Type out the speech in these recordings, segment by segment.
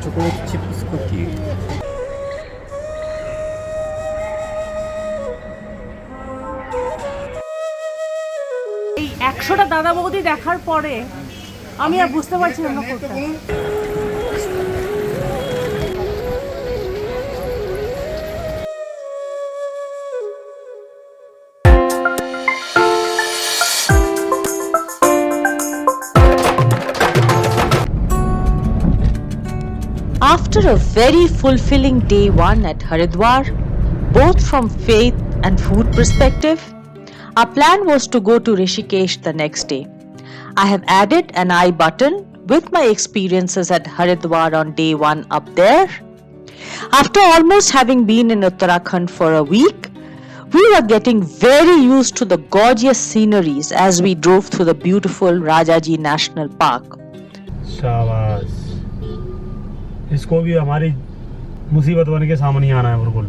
chocolate chips cookie. এই 100টা দাদা বৌদি দেখার পরে আমি আর বুঝতে পারছিলাম না কোনটা। After a very fulfilling day one at Haridwar, both from faith and food perspective, our plan was to go to Rishikesh the next day. I have added an I button with my experiences at Haridwar on day one up there. After almost having been in Uttarakhand for a week, we were getting very used to the gorgeous sceneries as we drove through the beautiful Rajaji National Park. शाबाश, इसको भी हमारी मुसीबत बन के सामने आना है बिल्कुल।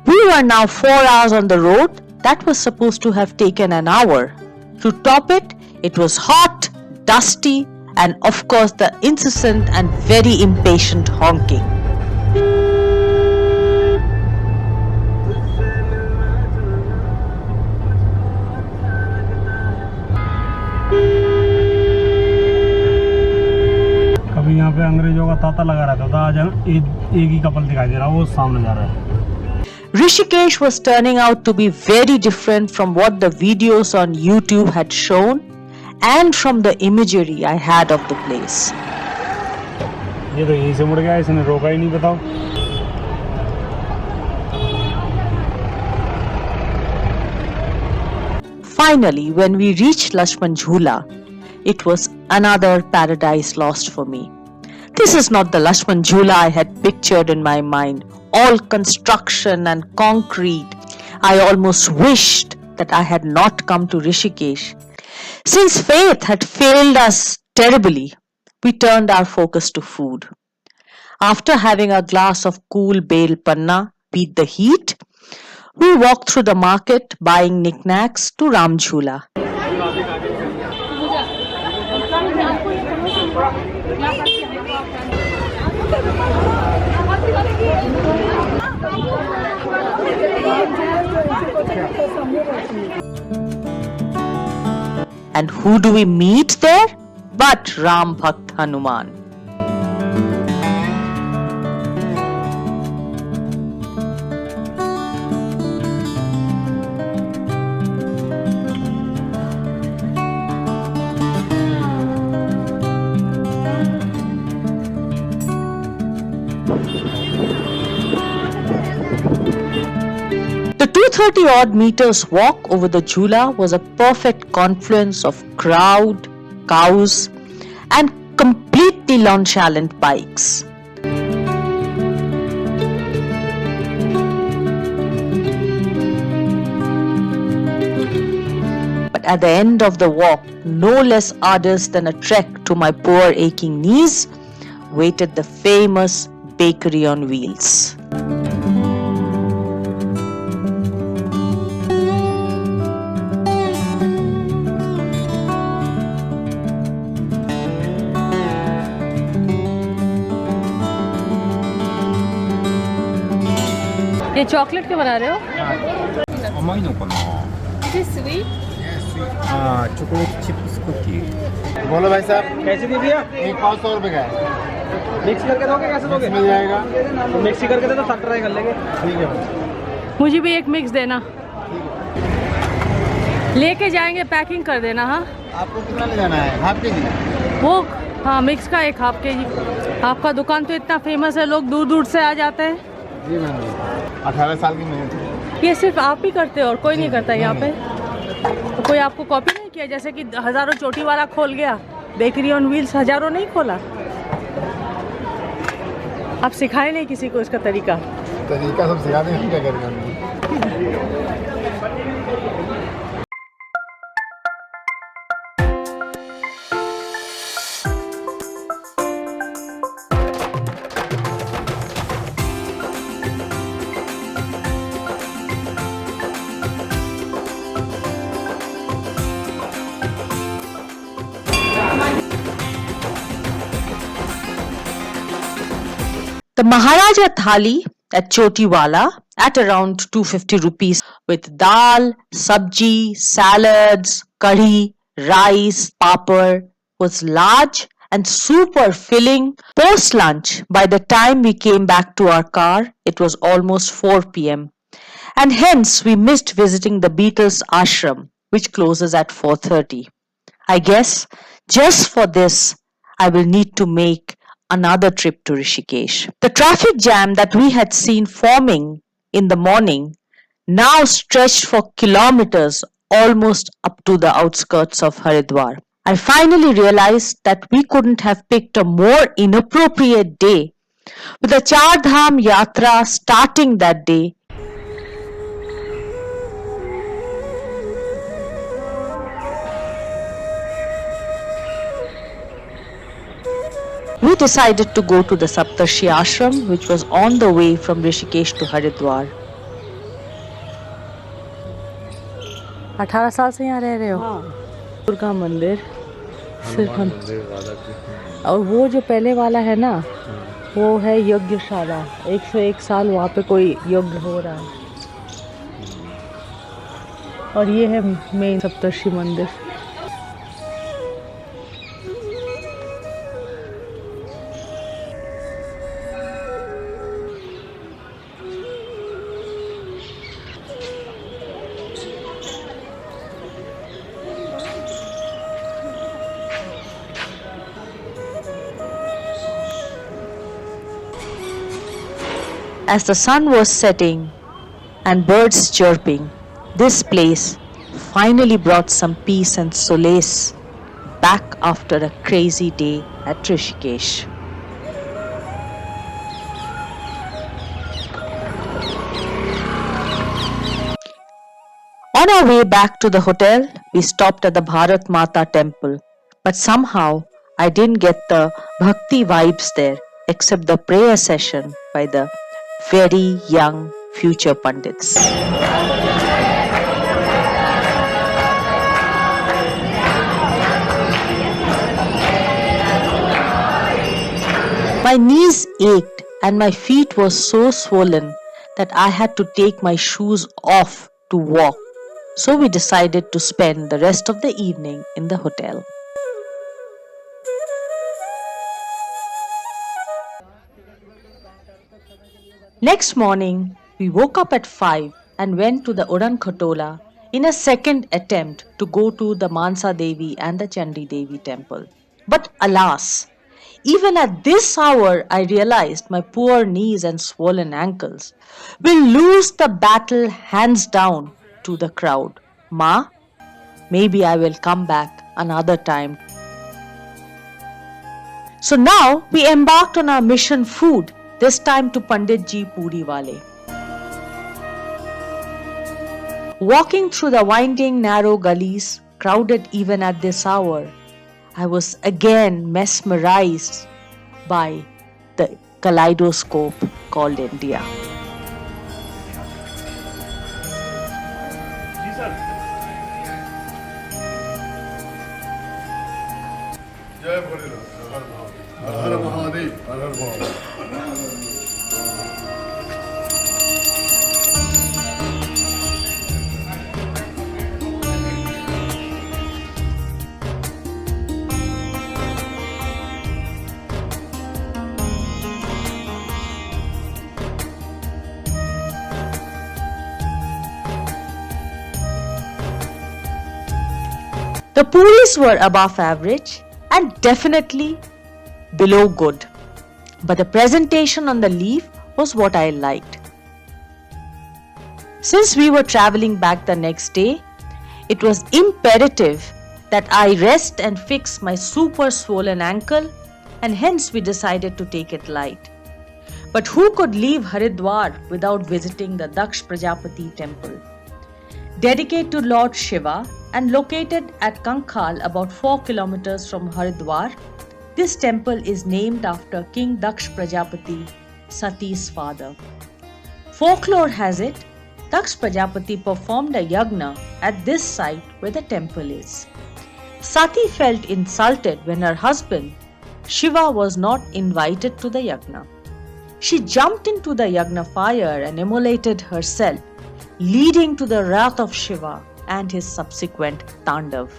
We were now 4 hours on the road that was supposed to have taken an hour. To top it, it was hot, dusty, and of course the incessant and very impatient honking. अभी यहाँ पे अंग्रेजों का तांता लगा रहता था, आज एक ही कपल दिखाई दे रहा है, वो सामने जा रहा है। Rishikesh was turning out to be very different from what the videos on YouTube had shown and from the imagery I had of the place. ये तो यहीं से मुड़ गया, इसने रोका ही नहीं, बताओ। Finally, when we reached Lakshman Jhula, it was another paradise lost for me. This is not the Lakshman Jhula I had pictured in my mind, all construction and concrete. I almost wished that I had not come to Rishikesh. Since faith had failed us terribly, we turned our focus to food. After having a glass of cool bale panna beat the heat, we walked through the market buying knickknacks to Ram Jhula. And who do we meet there but Ram Bhakt Hanuman? The 230 odd meters walk over the Jhula was a perfect confluence of crowd, cows, and completely nonchalant bikes. But at the end of the walk, no less arduous than a trek to my poor aching knees, waited the famous bakery on wheels. ये chocolate के बना रहे हो? 甘いのかな。 Is it sweet? chocolate chips cookie. बोलो भाई साहब, कैसे दे दिया? एक 500 रुपए का है। मिक्स करके दोगे, कैसे दोगे? मिल जाएगा। मिक्स करके दे तो सब ट्राई कर लेंगे। ठीक है भाई। मुझे भी एक मिक्स देना, लेके जाएंगे, पैकिंग कर देना। हाँ, आपको कितना ले जाना है? हाफ के जी? वो हाँ, मिक्स का एक हाफ के जी। आपका दुकान तो इतना फेमस है, लोग दूर दूर से आ जाते हैं। जी मैम, 18 साल की मेहनत। ये सिर्फ आप ही करते हो और कोई नहीं करता यहाँ पे? तो कोई आपको कॉपी नहीं किया? जैसे कि हजारों चोटी वाला खोल गया, बेकरी ऑन व्हील्स हजारों नहीं खोला? आप सिखाए नहीं किसी को इसका तरीका? तरीका सब सिखा देंगे, क्या करेंगे। The Maharaja Thali at Chotiwala at around 250 rupees with dal, sabji, salads, curry, rice, papad was large and super filling. Post lunch, by the time we came back to our car, it was almost 4 p.m. and hence we missed visiting the Beatles ashram, which closes at 4:30. I guess just for this, I will need to make another trip to Rishikesh. The traffic jam that we had seen forming in the morning now stretched for kilometers almost up to the outskirts of Haridwar. I finally realized that we couldn't have picked a more inappropriate day with the Char Dham Yatra starting that day. We decided to go to the Saptarshi Ashram, which was on the way from Rishikesh to Haridwar. 18 साल से यहाँ रह रहे हो? दुर्गा मंदिर सिर्फ हम, और वो जो पहले वाला है ना, वो है यज्ञशाला। 101 साल वहाँ पे कोई यज्ञ हो रहा है। और ये है मेन सप्तर्षि मंदिर। As the sun was setting and birds chirping, this place finally brought some peace and solace back after a crazy day at Rishikesh. On our way back to the hotel, we stopped at the Bharat Mata temple, but somehow I didn't get the bhakti vibes there except the prayer session by the very young future Pandits. My knees ached and my feet were so swollen that I had to take my shoes off to walk. So we decided to spend the rest of the evening in the hotel. Next morning, we woke up at 5 and went to the Udan Khatola in a second attempt to go to the Mansa Devi and the Chandi Devi temple. But alas, even at this hour, I realized my poor knees and swollen ankles will lose the battle hands down to the crowd. Ma, maybe I will come back another time. So now we embarked on our mission food, this time to Pandit Ji Puri Wale. Walking through the winding narrow gullies, crowded even at this hour, I was again mesmerized by the kaleidoscope called India. जय भोलेनाथ, हर हर महादेव, हर हर Mahadev. The puris were above average and definitely below good, but the presentation on the leaf was what I liked. Since we were traveling back the next day, it was imperative that I rest and fix my super swollen ankle, and hence we decided to take it light. But who could leave Haridwar without visiting the Daksh Prajapati temple? Dedicated to Lord Shiva and located at Kankhal about 4 kilometers from Haridwar, this temple is named after King Daksh Prajapati, Sati's father. Folklore has it, Daksh Prajapati performed a yagna at this site where the temple is. Sati felt insulted when her husband, Shiva, was not invited to the yagna. She jumped into the yagna fire and immolated herself, leading to the wrath of Shiva and his subsequent tandav.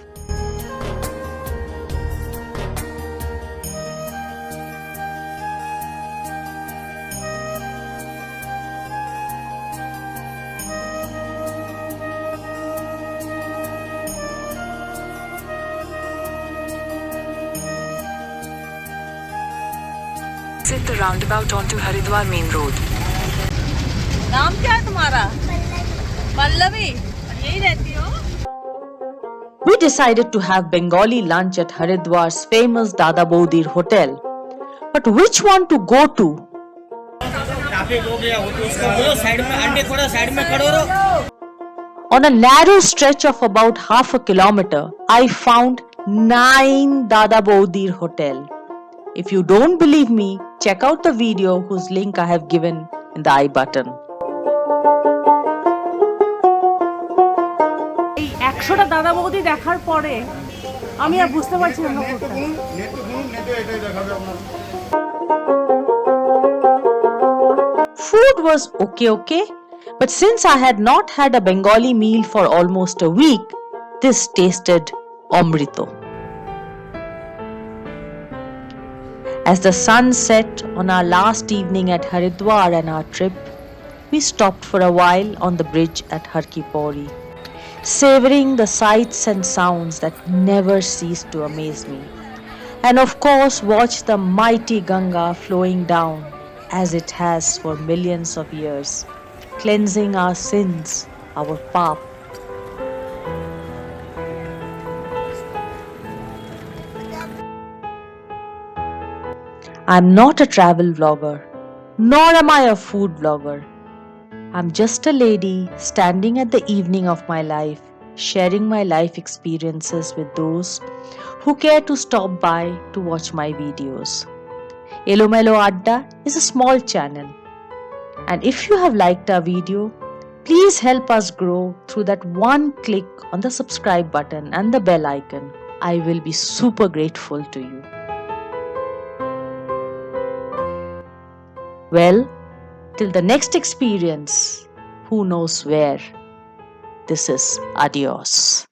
Exit the roundabout onto Haridwar main road. नाम क्या है तुम्हारा? पल्लवी। यही रहती हो? We decided to have Bengali lunch at Haridwar's famous Dada Baudir hotel. But which one to go to? On a narrow stretch of about half a kilometer, I found 9 Dada Baudir hotel. If you don't believe me, check out the video whose link I have given in the I button. এই 100টা দাদা বৌদি দেখার পরে আমি আর বুঝতে পারছি না কোনটা। Food was okay, but since I had not had a Bengali meal for almost a week, this tasted amrito. As the sun set on our last evening at Haridwar and our trip, we stopped for a while on the bridge at Har Ki Pauri, savoring the sights and sounds that never ceased to amaze me, and of course watched the mighty Ganga flowing down as it has for millions of years, cleansing our sins, our paap. I'm not a travel vlogger, nor am I a food vlogger. I'm just a lady standing at the evening of my life, sharing my life experiences with those who care to stop by to watch my videos. our.elomelo.adda is a small channel, and if you have liked our video, please help us grow through that one click on the subscribe button and the bell icon. I will be super grateful to you. Well, till the next experience, who knows where, this is adios.